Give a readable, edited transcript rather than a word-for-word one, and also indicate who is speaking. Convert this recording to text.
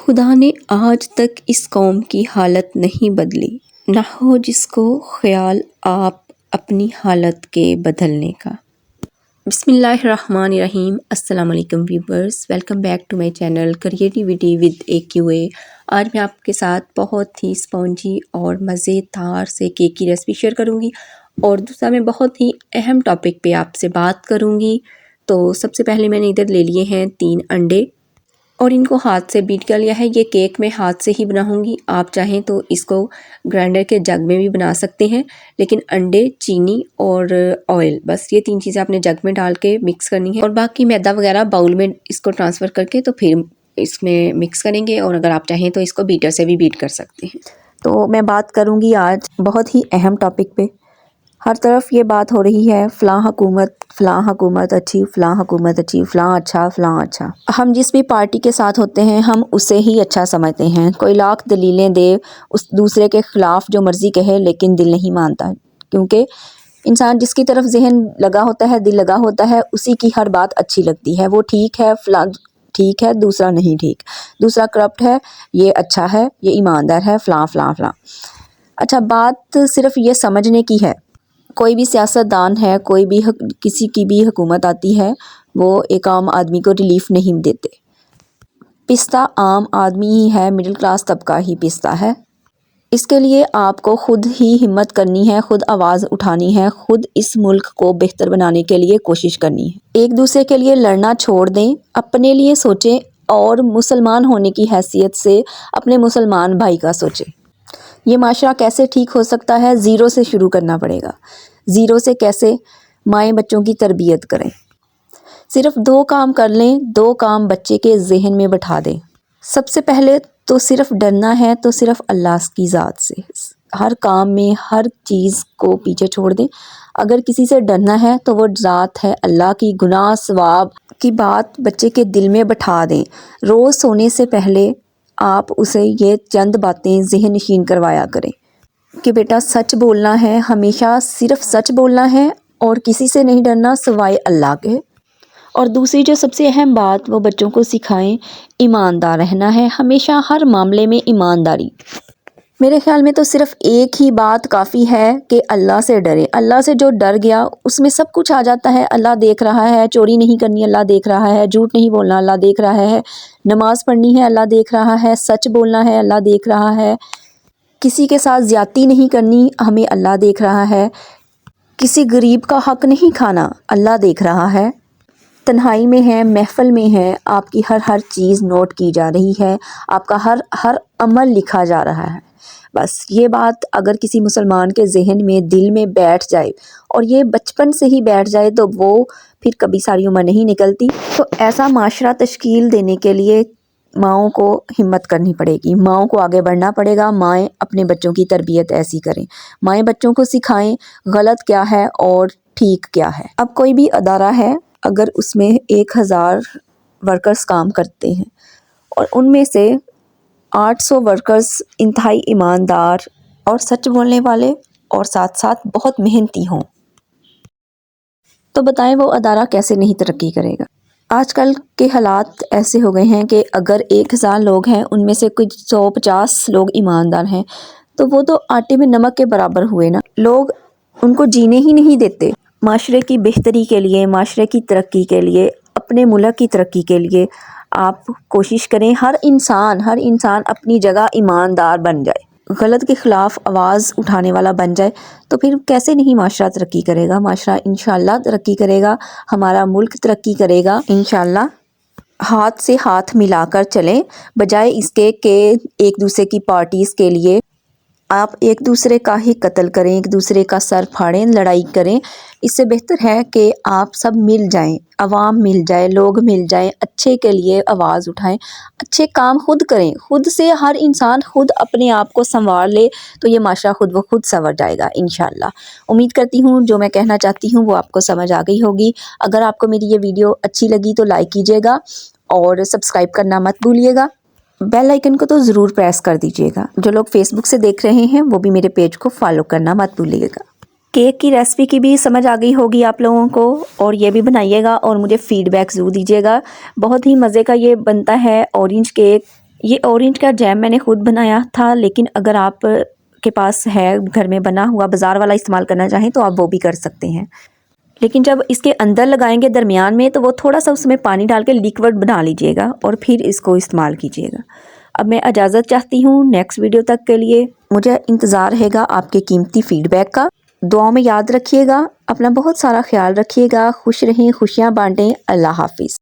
Speaker 1: خدا نے آج تک اس قوم کی حالت نہیں بدلی، نہ ہو جس کو خیال آپ اپنی حالت کے بدلنے کا۔ بسم اللہ الرحمن الرحیم۔ السلام علیکم viewers, welcome back to my channel creativity with A Q A. آج میں آپ کے ساتھ بہت ہی اسپونجی اور مزیدار سے کیک کی ریسپی شیئر کروں گی، اور دوسرا میں بہت ہی اہم ٹاپک پہ آپ سے بات کروں گی۔ تو سب سے پہلے میں نے ادھر لے لیے ہیں 3 انڈے اور ان کو ہاتھ سے بیٹ کر لیا ہے۔ یہ کیک میں ہاتھ سے ہی بناؤں گی، آپ چاہیں تو اس کو گرائنڈر کے جگ میں بھی بنا سکتے ہیں، لیکن انڈے، چینی اور آئل، بس یہ 3 چیزیں آپ نے جگ میں ڈال کے مکس کرنی ہے، اور باقی میدا وغیرہ باؤل میں اس کو ٹرانسفر کر کے تو پھر اس میں مکس کریں گے، اور اگر آپ چاہیں تو اس کو بیٹر سے بھی بیٹ کر سکتے ہیں۔ تو میں بات کروں گی آج بہت ہی اہم ٹاپک پہ۔ ہر طرف یہ بات ہو رہی ہے فلاں حکومت اچھی، فلاں حکومت اچھی، فلاں اچھا۔ ہم جس بھی پارٹی کے ساتھ ہوتے ہیں ہم اسے ہی اچھا سمجھتے ہیں، کوئی لاکھ دلیلیں دے اس دوسرے کے خلاف جو مرضی کہے، لیکن دل نہیں مانتا، کیونکہ انسان جس کی طرف ذہن لگا ہوتا ہے، دل لگا ہوتا ہے، اسی کی ہر بات اچھی لگتی ہے۔ وہ ٹھیک ہے، فلاں ٹھیک ہے، دوسرا نہیں ٹھیک، دوسرا کرپٹ ہے، یہ اچھا ہے، یہ ایماندار ہے، فلاں۔ اچھا، بات صرف یہ سمجھنے کی ہے۔ کوئی بھی سیاست دان ہے، کوئی بھی کسی کی بھی حکومت آتی ہے، وہ ایک عام آدمی کو ریلیف نہیں دیتے۔ پستا عام آدمی ہی ہے، مڈل کلاس طبقہ ہی پستا ہے۔ اس کے لیے آپ کو خود ہی ہمت کرنی ہے، خود آواز اٹھانی ہے، خود اس ملک کو بہتر بنانے کے لیے کوشش کرنی ہے۔ ایک دوسرے کے لیے لڑنا چھوڑ دیں، اپنے لیے سوچیں، اور مسلمان ہونے کی حیثیت سے اپنے مسلمان بھائی کا سوچیں۔ یہ معاشرہ کیسے ٹھیک ہو سکتا ہے؟ 0 سے شروع کرنا پڑے گا۔ 0 سے کیسے؟ مائیں بچوں کی تربیت کریں۔ صرف 2 کام کر لیں، 2 کام بچے کے ذہن میں بٹھا دیں۔ سب سے پہلے تو صرف ڈرنا ہے تو صرف اللہ کی ذات سے، ہر کام میں ہر چیز کو پیچھے چھوڑ دیں۔ اگر کسی سے ڈرنا ہے تو وہ ذات ہے اللہ کی، گناہ ثواب کی بات بچے کے دل میں بٹھا دیں۔ روز سونے سے پہلے آپ اسے یہ چند باتیں ذہن نشین کروایا کریں کہ بیٹا سچ بولنا ہے، ہمیشہ صرف سچ بولنا ہے، اور کسی سے نہیں ڈرنا سوائے اللہ کے۔ اور دوسری جو سب سے اہم بات وہ بچوں کو سکھائیں، ایماندار رہنا ہے، ہمیشہ ہر معاملے میں ایمانداری۔ میرے خیال میں تو صرف ایک ہی بات کافی ہے کہ اللہ سے ڈرے۔ اللہ سے جو ڈر گیا اس میں سب کچھ آ جاتا ہے۔ اللہ دیکھ رہا ہے، چوری نہیں کرنی اللہ دیکھ رہا ہے، جھوٹ نہیں بولنا اللہ دیکھ رہا ہے، نماز پڑھنی ہے اللہ دیکھ رہا ہے، سچ بولنا ہے اللہ دیکھ رہا ہے، کسی کے ساتھ زیادتی نہیں کرنی ہمیں اللہ دیکھ رہا ہے، کسی غریب کا حق نہیں کھانا اللہ دیکھ رہا ہے۔ تنہائی میں ہے، محفل میں ہے، آپ کی ہر چیز نوٹ کی جا رہی ہے، آپ کا ہر عمل لکھا جا رہا ہے۔ بس یہ بات اگر کسی مسلمان کے ذہن میں، دل میں بیٹھ جائے، اور یہ بچپن سے ہی بیٹھ جائے، تو وہ پھر کبھی ساری عمر نہیں نکلتی۔ تو ایسا معاشرہ تشکیل دینے کے لیے ماؤں کو ہمت کرنی پڑے گی، ماؤں کو آگے بڑھنا پڑے گا۔ مائیں اپنے بچوں کی تربیت ایسی کریں، مائیں بچوں کو سکھائیں غلط کیا ہے اور ٹھیک کیا ہے۔ اب کوئی بھی ادارہ ہے، اگر اس میں 1000 ورکرز کام کرتے ہیں اور ان میں سے 800 ورکرز انتہائی ایماندار اور سچ بولنے والے اور ساتھ ساتھ بہت محنتی ہوں، تو بتائیں وہ ادارہ کیسے نہیں ترقی کرے گا؟ آج کل کے حالات ایسے ہو گئے ہیں کہ اگر 1000 لوگ ہیں، ان میں سے کچھ 150 لوگ ایماندار ہیں، تو وہ تو آٹے میں نمک کے برابر ہوئے نا۔ لوگ ان کو جینے ہی نہیں دیتے۔ معاشرے کی بہتری کے لیے، معاشرے کی ترقی کے لیے، اپنے ملک کی ترقی کے لیے آپ کوشش کریں ہر انسان اپنی جگہ ایماندار بن جائے، غلط کے خلاف آواز اٹھانے والا بن جائے، تو پھر کیسے نہیں معاشرہ ترقی کرے گا؟ معاشرہ انشاءاللہ ترقی کرے گا، ہمارا ملک ترقی کرے گا انشاءاللہ۔ ہاتھ سے ہاتھ ملا کر چلیں، بجائے اس کے کہ ایک دوسرے کی پارٹیز کے لیے آپ ایک دوسرے کا ہی قتل کریں، ایک دوسرے کا سر پھاڑیں، لڑائی کریں۔ اس سے بہتر ہے کہ آپ سب مل جائیں، عوام مل جائے، لوگ مل جائیں، اچھے کے لیے آواز اٹھائیں، اچھے کام خود کریں، خود سے ہر انسان خود اپنے آپ کو سنوار لے، تو یہ معاشرہ خود بخود سنور جائے گا انشاءاللہ۔ امید کرتی ہوں جو میں کہنا چاہتی ہوں وہ آپ کو سمجھ آ گئی ہوگی۔ اگر آپ کو میری یہ ویڈیو اچھی لگی تو لائک کیجیے گا، اور سبسکرائب کرنا مت بھولیے گا، بیل آئیکن کو تو ضرور پریس کر دیجیے گا۔ جو لوگ فیس بک سے دیکھ رہے ہیں وہ بھی میرے پیج کو فالو کرنا مت بھولیے گا۔ کیک کی ریسپی کی بھی سمجھ آ گئی ہوگی آپ لوگوں کو، اور یہ بھی بنائیے گا اور مجھے فیڈ بیک ضرور دیجیے گا۔ بہت ہی مزے کا یہ بنتا ہے اورنج کیک، یہ اورینج کا جیم میں نے خود بنایا تھا، لیکن اگر آپ کے پاس ہے گھر میں بنا ہوا بازار والا استعمال کرنا چاہیں تو آپ وہ بھی کر سکتے ہیں، لیکن جب اس کے اندر لگائیں گے درمیان میں تو وہ تھوڑا سا اس میں پانی ڈال کے لیکوڈ بنا لیجئے گا اور پھر اس کو استعمال کیجئے گا۔ اب میں اجازت چاہتی ہوں، نیکسٹ ویڈیو تک کے لیے مجھے انتظار ہے گا آپ کے قیمتی فیڈ بیک کا۔ دعاؤں میں یاد رکھیے گا، اپنا بہت سارا خیال رکھیے گا، خوش رہیں، خوشیاں بانٹیں۔ اللہ حافظ۔